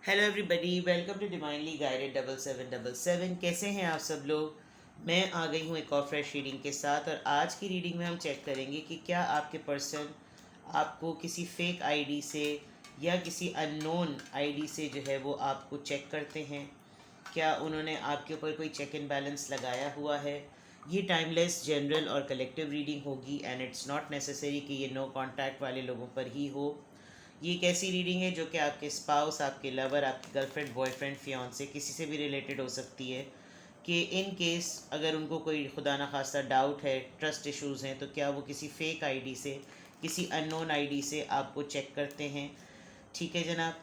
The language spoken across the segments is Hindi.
Hello everybody, welcome to divinely guided 7777। कैसे हैं आप सब लोग। मैं आ गई हूँ एक और फ्रेश रीडिंग के साथ, और आज की रीडिंग में हम चेक करेंगे कि क्या आपके पर्सन आपको किसी फेक आईडी से या किसी अननोन आईडी से जो है वो आपको चेक करते हैं। क्या उन्होंने आपके ऊपर कोई चेक इन बैलेंस लगाया हुआ है। ये टाइमलेस, जनरल और कलेक्टिव रीडिंग होगी, एंड इट्स नॉट नेसेसरी कि ये नो कांटेक्ट वाले लोगों पर ही हो। ये एक ऐसी रीडिंग है जो कि आपके स्पाउस, आपके लवर, आपकी गर्लफ्रेंड, बॉयफ्रेंड, फियांसे किसी से भी रिलेटेड हो सकती है। कि इन केस अगर उनको कोई खुदा ना खास्ता डाउट है, ट्रस्ट इश्यूज़ हैं, तो क्या वो किसी फेक आईडी से, किसी अननोन आईडी से आपको चेक करते हैं। ठीक है जनाब।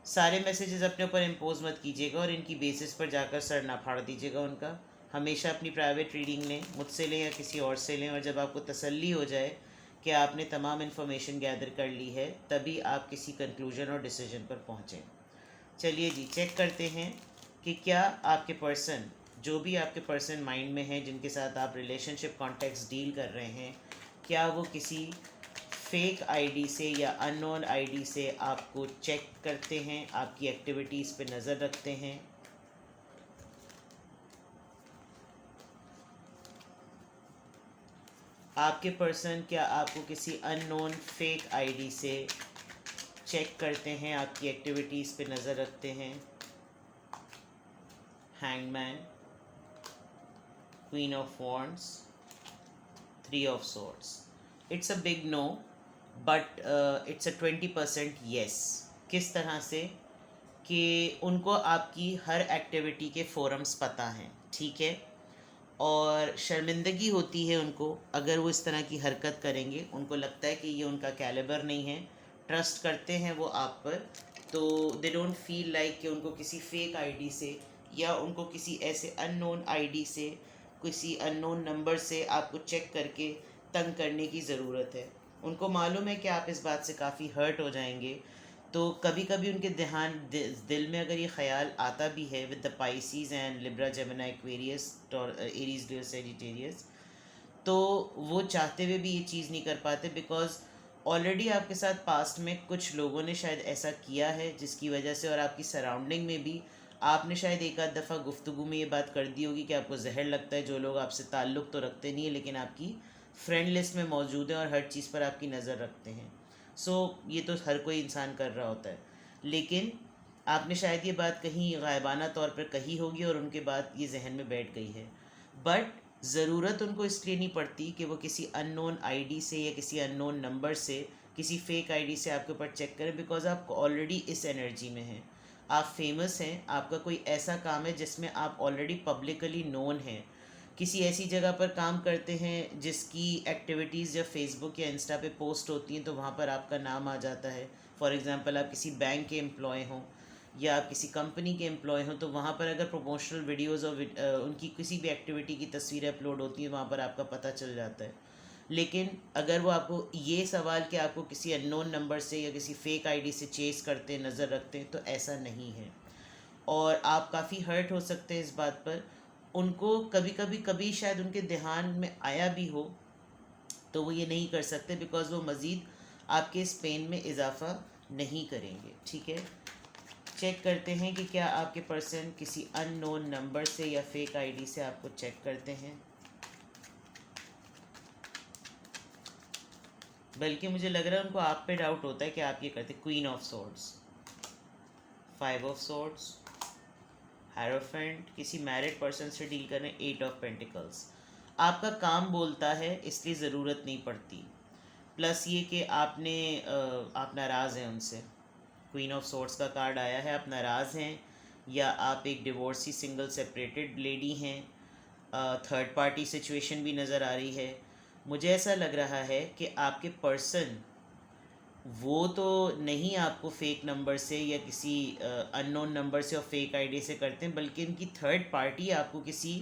सारे मैसेजेस अपने ऊपर इम्पोज मत कीजिएगा और इनकी बेसिस पर जाकर सर ना फाड़ दीजिएगा उनका। हमेशा अपनी प्राइवेट रीडिंग लें, मुझसे लें या किसी और से लें, और जब आपको तसल्ली हो जाए कि आपने तमाम इन्फॉर्मेशन गैदर कर ली है, तभी आप किसी कंक्लूजन और डिसीजन पर पहुँचें। चलिए जी, चेक करते हैं कि क्या आपके पर्सन, जो भी आपके पर्सन माइंड में है, जिनके साथ आप रिलेशनशिप कॉन्टेक्स्ट डील कर रहे हैं, क्या वो किसी फेक आईडी से या अननोन आईडी से आपको चेक करते हैं, आपकी एक्टिविटीज़ पे नज़र रखते हैं। आपके पर्सन क्या आपको किसी अननोन फेक आईडी से चेक करते हैं, आपकी एक्टिविटीज़ पे नज़र रखते हैं। Hangman, queen of wands, three of swords. It's a big no, but it's a 20% yes. किस तरह से कि उनको आपकी हर एक्टिविटी के फोरम्स पता हैं, ठीक है, और शर्मिंदगी होती है उनको अगर वो इस तरह की हरकत करेंगे। उनको लगता है कि ये उनका कैलिबर नहीं है, ट्रस्ट करते हैं वो आप पर, तो दे डोंट फील लाइक कि उनको किसी फेक आईडी से या उनको किसी ऐसे अननोन आईडी से, किसी अननोन नंबर से आपको चेक करके तंग करने की ज़रूरत है। उनको मालूम है कि आप इस बात से काफ़ी हर्ट हो जाएंगे, तो कभी कभी उनके दिल में अगर ये ख्याल आता भी है, with the Pisces and Libra, Gemini, Aquarius और एरीज, लियो, सेजिटेरियस, तो वो चाहते हुए भी ये चीज़ नहीं कर पाते, बिकॉज ऑलरेडी आपके साथ पास्ट में कुछ लोगों ने शायद ऐसा किया है, जिसकी वजह से, और आपकी सराउंडिंग में भी आपने शायद एक आध दफ़ा गुफ्तगू में ये बात कर दी होगी कि आपको जहर लगता है जो लोग आपसे ताल्लुक़ तो रखते नहीं है, लेकिन आपकी फ्रेंड लिस्ट में मौजूद हैं और हर चीज़ पर आपकी नज़र रखते हैं। ये तो हर कोई इंसान कर रहा होता है, लेकिन आपने शायद ये बात कहीं गायबाना तौर पर कही होगी और उनके बाद ये जहन में बैठ गई है। बट ज़रूरत उनको इसलिए नहीं पड़ती कि वो किसी अननोन आईडी से या किसी अननोन नंबर से, किसी फेक आईडी से आपके ऊपर चेक करें, बिकॉज आप ऑलरेडी इस एनर्जी में हैं। आप फेमस हैं, आपका कोई ऐसा काम है जिसमें आप ऑलरेडी पब्लिकली नोन हैं, किसी ऐसी जगह पर काम करते हैं जिसकी एक्टिविटीज़ जब फेसबुक या इंस्टा पे पोस्ट होती हैं तो वहाँ पर आपका नाम आ जाता है। फॉर एग्ज़ाम्पल, आप किसी बैंक के एम्प्लॉय हों या आप किसी कंपनी के एम्प्लॉय हों, तो वहाँ पर अगर प्रमोशनल वीडियोज़ और उनकी किसी भी एक्टिविटी की तस्वीरें अपलोड होती हैं, वहाँ पर आपका पता चल जाता है। लेकिन अगर वो आपको ये सवाल कि आपको किसी अननोन नंबर से या किसी फेक आईडी से चेस करते हैं, नज़र रखते हैं, तो ऐसा नहीं है, और आप काफ़ी हर्ट हो सकते हैं इस बात पर। उनको कभी शायद उनके ध्यान में आया भी हो, तो वो ये नहीं कर सकते, बिकॉज़ वो मज़ीद आपके इस पेन में इजाफ़ा नहीं करेंगे। ठीक है, चेक करते हैं कि क्या आपके पर्सन किसी अननोन नंबर से या फेक आईडी से आपको चेक करते हैं। बल्कि मुझे लग रहा है उनको आप पे डाउट होता है कि आप ये करते। Queen of swords, five of swords, hierophant, किसी मैरिड पर्सन से डील करें, एट ऑफ पेंटिकल्स। आपका काम बोलता है, इसलिए ज़रूरत नहीं पड़ती। प्लस ये कि आप नाराज़ हैं उनसे। क्वीन ऑफ सोर्ट्स का कार्ड आया है, आप नाराज़ हैं, या आप एक डिवोर्सी सिंगल सेपरेटेड लेडी हैं। थर्ड पार्टी सिचुएशन भी नज़र आ रही है। मुझे ऐसा लग रहा है कि आपके पर्सन वो तो नहीं आपको फेक नंबर से या किसी अननोन नंबर से और फेक आईडी से करते हैं, बल्कि इनकी थर्ड पार्टी आपको किसी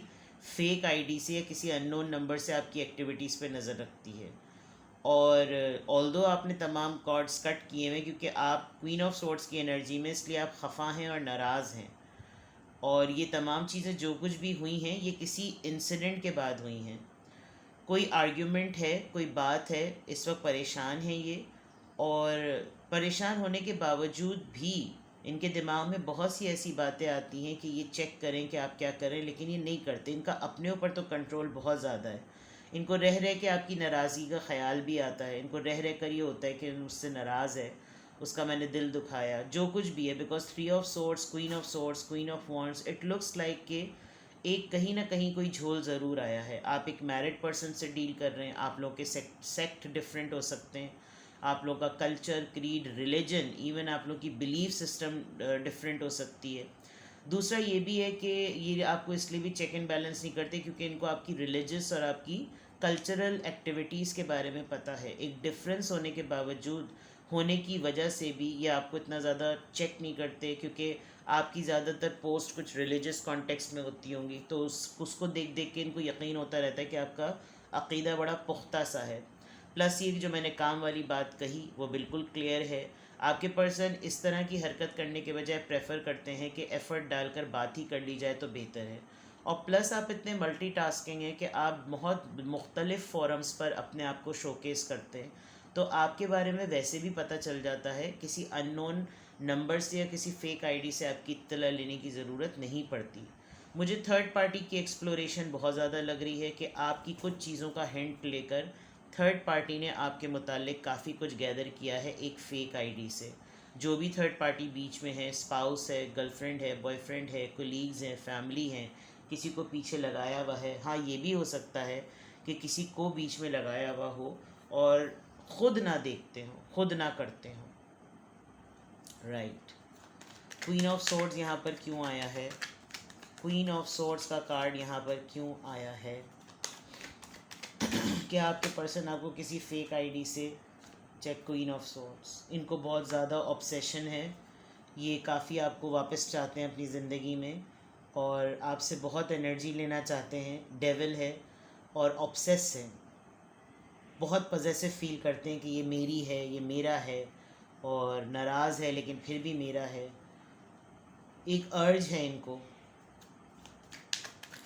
फेक आईडी से या किसी अननोन नंबर से आपकी एक्टिविटीज़ पे नज़र रखती है। और ऑल्दो आपने तमाम कॉर्ड्स कट किए हुए, क्योंकि आप क्वीन ऑफ सोर्ड्स की एनर्जी में, इसलिए आप खफा हैं और नाराज़ हैं। और ये तमाम चीज़ें जो कुछ भी हुई हैं, ये किसी इंसिडेंट के बाद हुई हैं। कोई आर्ग्यूमेंट है, कोई बात है, इस वक्त परेशान है ये, और परेशान होने के बावजूद भी इनके दिमाग में बहुत सी ऐसी बातें आती हैं कि ये चेक करें कि आप क्या करें, लेकिन ये नहीं करते। इनका अपने ऊपर तो कंट्रोल बहुत ज़्यादा है। इनको रह रह के आपकी नाराज़गी का ख्याल भी आता है। इनको रह रह कर ये होता है कि मुझसे नाराज़ है, उसका मैंने दिल दुखाया, जो कुछ भी है। Because 3 of swords, queen of wands, it looks like कि एक कहीं ना कहीं कोई झोल ज़रूर आया है। आप एक मैरिड पर्सन से डील कर रहे हैं, आप लोगों के सेक्ट डिफरेंट हो सकते हैं, आप लोग का कल्चर, क्रीड, रिलीजन, इवन आप लोग की बिलीफ सिस्टम डिफरेंट हो सकती है। दूसरा ये भी है कि ये आपको इसलिए भी चेक एंड बैलेंस नहीं करते क्योंकि इनको आपकी रिलीजियस और आपकी कल्चरल एक्टिविटीज़ के बारे में पता है। एक डिफरेंस होने के बावजूद, होने की वजह से भी ये आपको इतना ज़्यादा चेक नहीं करते, क्योंकि आपकी ज़्यादातर पोस्ट कुछ रिलीजियस कॉन्टेक्स्ट में होती होंगी, तो उसको देख देख के इनको यकीन होता रहता है कि आपका अक़ीदा बड़ा पुख्ता सा है। प्लस ये जो मैंने काम वाली बात कही वो बिल्कुल क्लियर है। आपके पर्सन इस तरह की हरकत करने के बजाय प्रेफर करते हैं कि एफ़र्ट डालकर बात ही कर ली जाए तो बेहतर है। और प्लस आप इतने मल्टीटास्किंग हैं कि आप बहुत मुख्तलिफ़ फोरम्स पर अपने आप को शोकेस करते हैं, तो आपके बारे में वैसे भी पता चल जाता है। किसी अननोन नंबर से या किसी फेक आईडी से आपकी इत्तला लेने की ज़रूरत नहीं पड़ती। मुझे थर्ड पार्टी की एक्सप्लोरेशन बहुत ज़्यादा लग रही है कि आपकी कुछ चीज़ों का हिंट लेकर थर्ड पार्टी ने आपके मुतालिक काफ़ी कुछ गैदर किया है एक फ़ेक आईडी से। जो भी थर्ड पार्टी बीच में है, स्पाउस है, गर्लफ्रेंड है, बॉयफ्रेंड है, कोलीग्स हैं, फैमिली हैं, किसी को पीछे लगाया हुआ है। हाँ, ये भी हो सकता है कि किसी को बीच में लगाया हुआ हो और ख़ुद ना देखते हों, खुद ना करते हों। राइट, क्वीन ऑफ सोर्ड्स यहाँ पर क्यों आया है? क्वीन ऑफ सोर्ड्स का कार्ड यहाँ पर क्यों आया है? क्या आपके पर्सन आपको किसी फेक आईडी से, चेक क्वीन ऑफ सोर्ड्स, इनको बहुत ज़्यादा ऑब्सेशन है। ये काफ़ी आपको वापस चाहते हैं अपनी ज़िंदगी में और आपसे बहुत एनर्जी लेना चाहते हैं। डेविल है और ऑब्सेस है, बहुत पजेसिव फील करते हैं कि ये मेरी है, ये मेरा है, और नाराज़ है लेकिन फिर भी मेरा है। एक अर्ज है इनको।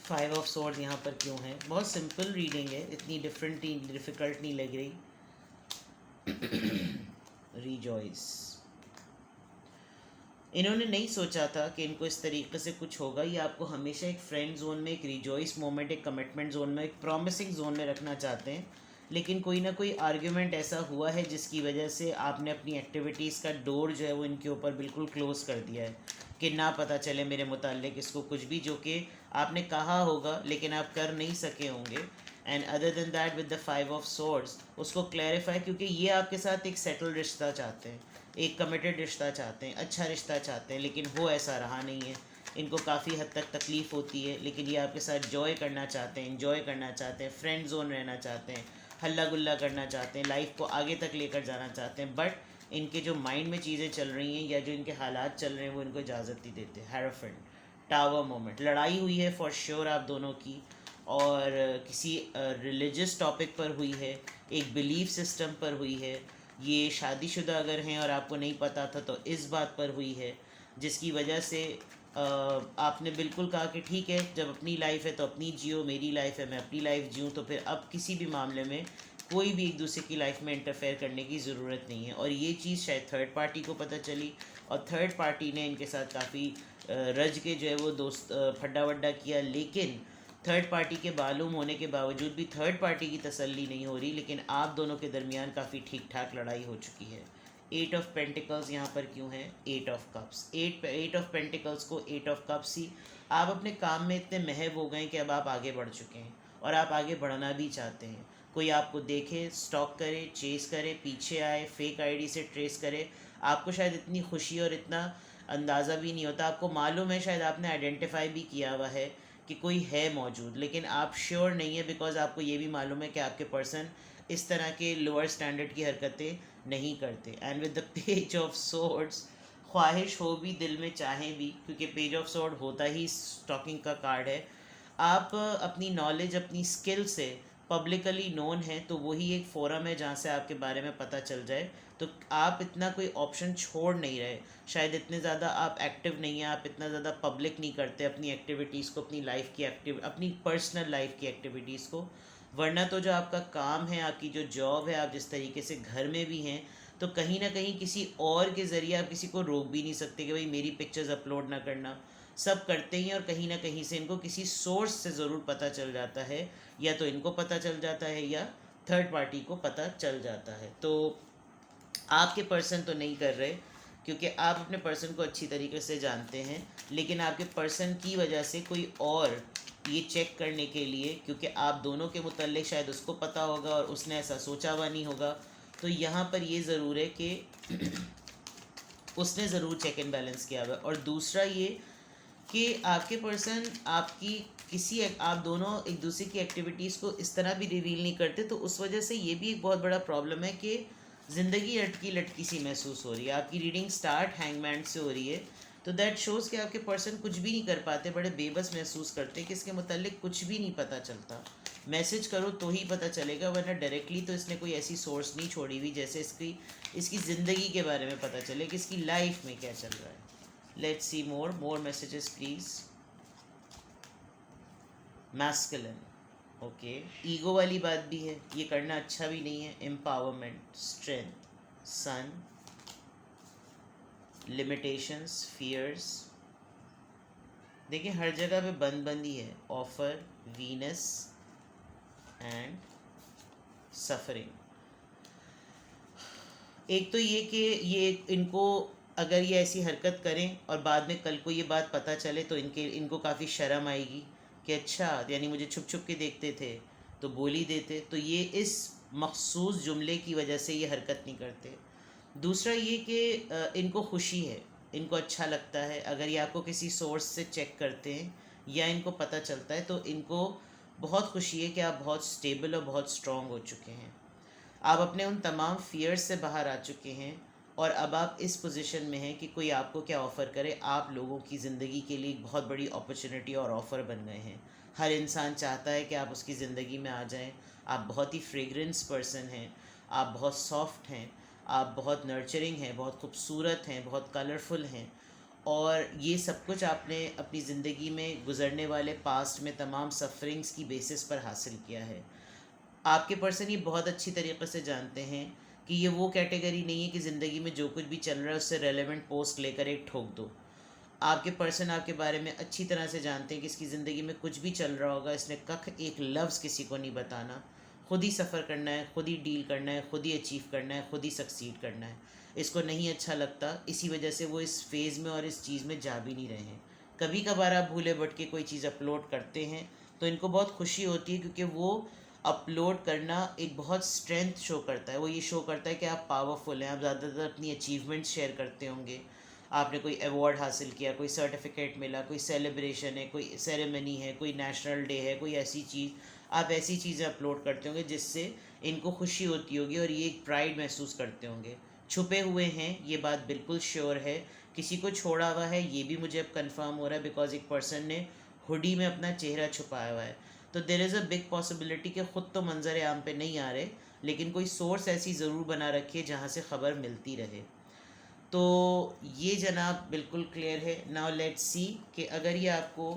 5 ऑफ सोर्ड्स यहाँ पर क्यों है? बहुत सिंपल रीडिंग है, इतनी डिफ़िकल्ट नहीं लग रही। रिजॉइस, इन्होंने नहीं सोचा था कि इनको इस तरीके से कुछ होगा। ये आपको हमेशा एक फ्रेंड जोन में, एक रिजॉइस मोमेंट, एक कमिटमेंट जोन में, एक प्रॉमिसिंग जोन में रखना चाहते हैं, लेकिन कोई ना कोई आर्ग्यूमेंट ऐसा हुआ है जिसकी वजह से आपने अपनी एक्टिविटीज़ का डोर जो है वो इनके ऊपर बिल्कुल क्लोज़ कर दिया है कि ना पता चले मेरे मुताल्लिक इसको कुछ भी, जो कि आपने कहा होगा लेकिन आप कर नहीं सके होंगे। And other than that with the 5 of swords, उसको क्लैरिफाई, क्योंकि ये आपके साथ एक सेटल रिश्ता चाहते हैं, एक कमिटेड रिश्ता चाहते हैं, अच्छा रिश्ता चाहते हैं, लेकिन वो ऐसा रहा नहीं है। इनको काफ़ी हद तक तकलीफ़ होती है, लेकिन ये आपके साथ जॉय करना चाहते हैं, इन्जॉय करना चाहते हैं, फ्रेंड जोन रहना चाहते हैं, हल्ला गुल्ला करना चाहते हैं, लाइफ को आगे तक लेकर जाना चाहते हैं। बट इनके जो माइंड में चीज़ें चल रही हैं या जो इनके हालात चल रहे हैं वो इनको इजाज़त नहीं देते। हेरोफेंट, टावर मोमेंट, लड़ाई हुई है फॉर श्योर आप दोनों की, और किसी रिलीजियस टॉपिक पर हुई है, एक बिलीफ सिस्टम पर हुई है। ये शादीशुदा अगर हैं और आपको नहीं पता था तो इस बात पर हुई है, जिसकी वजह से आपने बिल्कुल कहा कि ठीक है, जब अपनी लाइफ है तो अपनी जियो, मेरी लाइफ है मैं अपनी लाइफ जीऊँ, तो फिर अब किसी भी मामले में कोई भी एक दूसरे की लाइफ में इंटरफेयर करने की ज़रूरत नहीं है। और ये चीज़ शायद थर्ड पार्टी को पता चली और थर्ड पार्टी ने इनके साथ काफ़ी रज के जो है वो दोस्त फड्डा वड्डा किया, लेकिन थर्ड पार्टी के मालूम होने के बावजूद भी थर्ड पार्टी की तसल्ली नहीं हो रही, लेकिन आप दोनों के दरमियान काफ़ी ठीक ठाक लड़ाई हो चुकी है। 8 ऑफ पेंटिकल्स यहाँ पर क्यों है? 8 ऑफ कप्स, 8 ऑफ पेंटिकल्स को 8 ऑफ कप्स ही, आप अपने काम में इतने महब हो गए कि अब आप आगे बढ़ चुके हैं और आप आगे बढ़ना भी चाहते हैं। कोई आपको देखे, स्टॉक करे, चेस करे, पीछे आए, फेक आईडी से ट्रेस करे, आपको शायद इतनी खुशी और इतना अंदाज़ा भी नहीं होता। आपको मालूम है, शायद आपने आइडेंटिफाई भी किया हुआ है कि कोई है मौजूद, लेकिन आप श्योर नहीं है, बिकॉज आपको ये भी मालूम है कि आपके पर्सन इस तरह के लोअर स्टैंडर्ड की हरकतें नहीं करते। And with the page of swords, ख्वाहिश हो भी दिल में, चाहें भी, क्योंकि पेज ऑफ सोर्ड होता ही स्टॉकिंग का कार्ड है। आप अपनी नॉलेज, अपनी स्किल से पब्लिकली नोन है, तो वही एक फोरम है जहाँ से आपके बारे में पता चल जाए। तो आप इतना कोई ऑप्शन छोड़ नहीं रहे, शायद इतने ज़्यादा आप एक्टिव नहीं हैं, आप इतना ज़्यादा पब्लिक नहीं करते अपनी एक्टिविटीज़ को, अपनी लाइफ की अपनी पर्सनल लाइफ की एक्टिविटीज़ को। वरना तो जो आपका काम है, आपकी जो जॉब है, आप जिस तरीके से घर में भी हैं, तो कहीं ना कहीं किसी और के ज़रिए आप किसी को रोक भी नहीं सकते कि भाई मेरी पिक्चर्स अपलोड ना करना। सब करते ही हैं और कहीं ना कहीं से इनको किसी सोर्स से ज़रूर पता चल जाता है, या तो इनको पता चल जाता है या थर्ड पार्टी को पता चल जाता है। तो आपके पर्सन तो नहीं कर रहे, क्योंकि आप अपने पर्सन को अच्छी तरीके से जानते हैं, लेकिन आपके पर्सन की वजह से कोई और ये चेक करने के लिए, क्योंकि आप दोनों के मुतल्लिक शायद उसको पता होगा और उसने ऐसा सोचा हुआ नहीं होगा, तो यहाँ पर ये ज़रूर है कि उसने ज़रूर चेक एंड बैलेंस किया हुआ है। और दूसरा ये कि आपके पर्सन आपकी किसी आप दोनों एक दूसरे की एक्टिविटीज़ को इस तरह भी रिवील नहीं करते, तो उस वजह से ये भी एक बहुत बड़ा प्रॉब्लम है कि ज़िंदगी लटकी लटकी सी महसूस हो रही है। आपकी रीडिंग स्टार्ट हैंगमैन से हो रही है, तो दैट शोज़ कि आपके पर्सन कुछ भी नहीं कर पाते, बड़े बेबस महसूस करते हैं कि इसके मुतालिक कुछ भी नहीं पता चलता। मैसेज करो तो ही पता चलेगा, वरना डायरेक्टली तो इसने कोई ऐसी सोर्स नहीं छोड़ी हुई जैसे इसकी ज़िंदगी के बारे में पता चले कि इसकी लाइफ में क्या चल रहा है। Let's see more messages please. Masculine, okay, ego वाली बात भी है, ये करना अच्छा भी नहीं है। एम्पावरमेंट, स्ट्रेंथ, सन, लिमिटेशंस, फियर्स, देखिए हर जगह पे बंद बंद ही है। Offer, Venus and suffering. एक तो ये कि ये इनको अगर ये ऐसी हरकत करें और बाद में कल को ये बात पता चले तो इनको काफ़ी शर्म आएगी कि अच्छा, यानी मुझे छुप छुप के देखते थे तो बोल ही देते। तो ये इस मखसूस जुमले की वजह से ये हरकत नहीं करते। दूसरा ये कि इनको खुशी है, इनको अच्छा लगता है अगर ये आपको किसी सोर्स से चेक करते हैं या इनको पता चलता है, तो इनको बहुत खुशी है कि आप बहुत स्टेबल और बहुत स्ट्रॉन्ग हो चुके हैं। आप अपने उन तमाम फियर्स से बाहर आ चुके हैं और अब आप इस पोजीशन में हैं कि कोई आपको क्या ऑफ़र करे, आप लोगों की ज़िंदगी के लिए एक बहुत बड़ी अपॉर्चुनिटी और ऑफ़र बन गए हैं। हर इंसान चाहता है कि आप उसकी ज़िंदगी में आ जाएं। आप बहुत ही फ्रेगरेंस पर्सन हैं, आप बहुत सॉफ्ट हैं, आप बहुत नर्चरिंग हैं, बहुत खूबसूरत हैं, बहुत कलरफुल हैं, और ये सब कुछ आपने अपनी ज़िंदगी में गुज़रने वाले पास्ट में तमाम सफरिंग्स की बेसिस पर हासिल किया है। आपके पर्सन ये बहुत अच्छी तरीके से जानते हैं कि ये वो कैटेगरी नहीं है कि ज़िंदगी में जो कुछ भी चल रहा है उससे रेलेवेंट पोस्ट लेकर एक ठोक दो। आपके पर्सन आपके बारे में अच्छी तरह से जानते हैं कि इसकी ज़िंदगी में कुछ भी चल रहा होगा, इसने कख एक लफ्ज़ किसी को नहीं बताना। खुद ही सफ़र करना है, खुद ही डील करना है, खुद ही अचीव करना है, खुद ही सक्सीड करना है। इसको नहीं अच्छा लगता, इसी वजह से वो इस फेज़ में और इस चीज़ में जा भी नहीं रहे हैं। कभी कभार आप भूले भटके कोई चीज़ अपलोड करते हैं तो इनको बहुत खुशी होती है, क्योंकि वो अपलोड करना एक बहुत स्ट्रेंथ शो करता है। वो ये शो करता है कि आप पावरफुल हैं। आप ज़्यादातर अपनी अचीवमेंट्स शेयर करते होंगे, आपने कोई अवार्ड हासिल किया, कोई सर्टिफिकेट मिला, कोई सेलिब्रेशन है, कोई सेरेमनी है, कोई नेशनल डे है, कोई ऐसी चीज़, आप ऐसी चीज़ें अपलोड करते होंगे जिससे इनको खुशी होती होगी और ये एक प्राइड महसूस करते होंगे। छुपे हुए हैं, ये बात बिल्कुल श्योर है। किसी को छोड़ा हुआ है ये भी मुझे अब कंफर्म हो रहा है, बिकॉज एक पर्सन ने हुडी में अपना चेहरा छुपाया हुआ है। तो there is a big possibility कि ख़ुद तो मंजर आम पे नहीं आ रहे, लेकिन कोई सोर्स ऐसी ज़रूर बना रखी है जहाँ से ख़बर मिलती रहे। तो ये जनाब बिल्कुल क्लियर है। नाउ लेट्स सी कि अगर ये आपको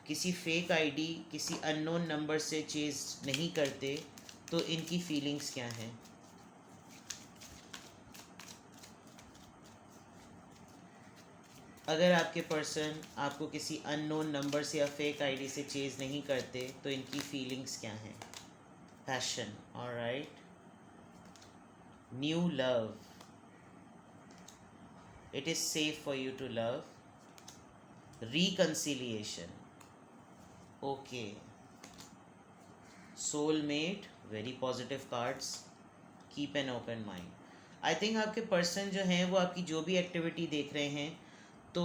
किसी फेक आईडी, किसी अननोन नंबर से चेज़ नहीं करते तो इनकी फीलिंग्स क्या हैं। अगर आपके पर्सन आपको किसी अननोन नंबर से या फेक आईडी से चेज़ नहीं करते तो इनकी फीलिंग्स क्या हैं। Passion, alright. New love, it is safe for you to love. Reconciliation, okay. Soulmate, very positive cards. Keep an open mind. I think आपके पर्सन जो हैं वो आपकी जो भी एक्टिविटी देख रहे हैं, तो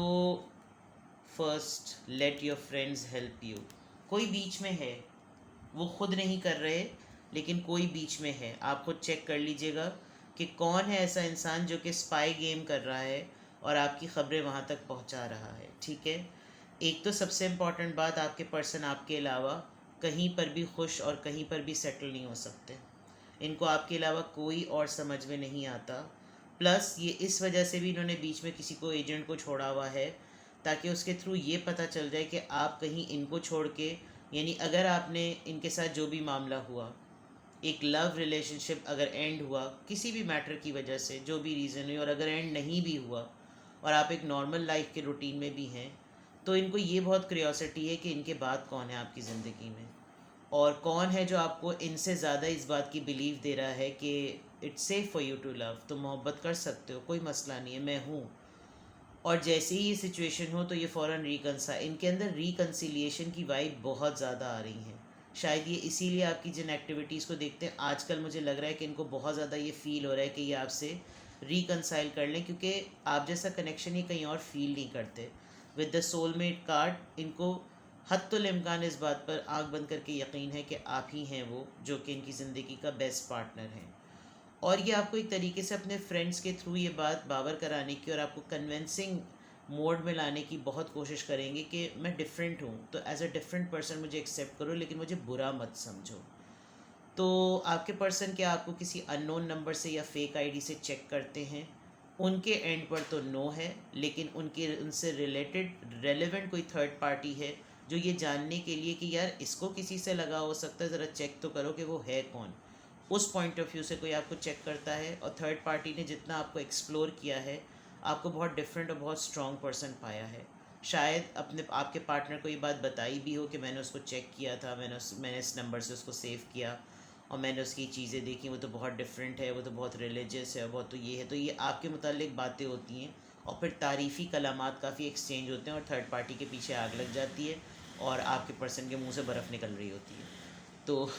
first let your friends help you. कोई बीच में है, वो खुद नहीं कर रहे लेकिन कोई बीच में है। आप खुद चेक कर लीजिएगा कि कौन है ऐसा इंसान जो कि स्पाई गेम कर रहा है और आपकी ख़बरें वहाँ तक पहुँचा रहा है, ठीक है। एक तो सबसे इम्पॉर्टेंट बात, आपके पर्सन आपके अलावा कहीं पर भी खुश और कहीं पर भी सेटल नहीं हो सकते। इनको आपके अलावा कोई और समझ में नहीं आता। प्लस ये इस वजह से भी इन्होंने बीच में किसी को एजेंट को छोड़ा हुआ है ताकि उसके थ्रू ये पता चल जाए कि आप कहीं इनको छोड़ के, यानी अगर आपने इनके साथ जो भी मामला हुआ एक लव रिलेशनशिप अगर एंड हुआ किसी भी मैटर की वजह से, जो भी रीज़न हुई, और अगर एंड नहीं भी हुआ और आप एक नॉर्मल लाइफ के रूटीन में भी हैं, तो इनको ये बहुत क्यूरियोसिटी है कि इनके बाद कौन है आपकी ज़िंदगी में, और कौन है जो आपको इनसे ज़्यादा इस बात की बिलीव दे रहा है कि it's safe for you to love, तुम मोहब्बत कर सकते हो, कोई मसला नहीं है, मैं हूँ। और जैसे ही ये सिचुएशन हो तो ये फ़ौरन इनके अंदर रिकन्सिलिएशन की वाइब बहुत ज़्यादा आ रही है। शायद ये इसीलिए आपकी जिन एक्टिविटीज़ को देखते हैं आजकल, मुझे लग रहा है कि इनको बहुत ज़्यादा ये फ़ील हो रहा है कि ये आपसे रिकनसाइल कर लें, क्योंकि आप जैसा कनेक्शन ही कहीं और फील नहीं करते। विद द सोलमेट कार्ड इनको हत्तुल इम्कान इस बात पर आंख बंद करके यकीन है कि आप ही हैं वो जो कि इनकी ज़िंदगी का बेस्ट पार्टनर हैं। और ये आपको एक तरीके से अपने फ्रेंड्स के थ्रू ये बात बावर कराने की और आपको कन्विंसिंग मोड में लाने की बहुत कोशिश करेंगे कि मैं डिफरेंट हूँ, तो एज अ डिफरेंट पर्सन मुझे एक्सेप्ट करो, लेकिन मुझे बुरा मत समझो। तो आपके पर्सन क्या आपको किसी अननोन नंबर से या फेक आईडी से चेक करते हैं? उनके एंड पर तो नो है, लेकिन उनके उनसे रिलेटेड रेलेवेंट कोई थर्ड पार्टी है जो ये जानने के लिए कि यार इसको किसी से लगा हो सकता है, ज़रा चेक तो करो कि वो है कौन, उस पॉइंट ऑफ व्यू से कोई आपको चेक करता है। और थर्ड पार्टी ने जितना आपको एक्सप्लोर किया है, आपको बहुत डिफरेंट और बहुत स्ट्रॉन्ग पर्सन पाया है। शायद अपने आपके पार्टनर को ये बात बताई भी हो कि मैंने उसको चेक किया था, मैंने इस नंबर से उसको सेव किया और मैंने उसकी चीज़ें देखी, वो तो बहुत डिफरेंट है, वो तो बहुत रिलीजियस है, बहुत तो ये है, तो ये आपके मुतालिक बातें होती हैं। और फिर तारीफ़ी कलामात काफ़ी एक्सचेंज होते हैं और थर्ड पार्टी के पीछे आग लग जाती है और आपके पर्सन के मुंह से बर्फ़ निकल रही होती है। तो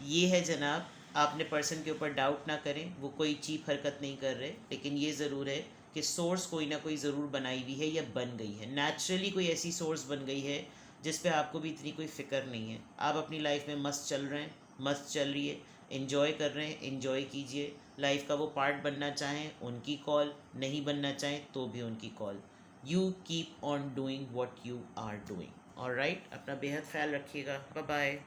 ये है जनाब, आपने पर्सन के ऊपर डाउट ना करें, वो कोई चीप हरकत नहीं कर रहे, लेकिन ये ज़रूर है कि सोर्स कोई ना कोई ज़रूर बनाई हुई है या बन गई है, नेचुरली कोई ऐसी सोर्स बन गई है जिस पे आपको भी इतनी कोई फ़िक्र नहीं है। आप अपनी लाइफ में मस्त चल रहे हैं, मस्त चल रही है, इन्जॉय कर रहे हैं, इन्जॉय कीजिए। लाइफ का वो पार्ट बनना चाहें उनकी कॉल, नहीं बनना चाहें तो भी उनकी call. You keep on doing what you are doing. Alright, अपना बेहद ख्याल रखिएगा। Bye bye.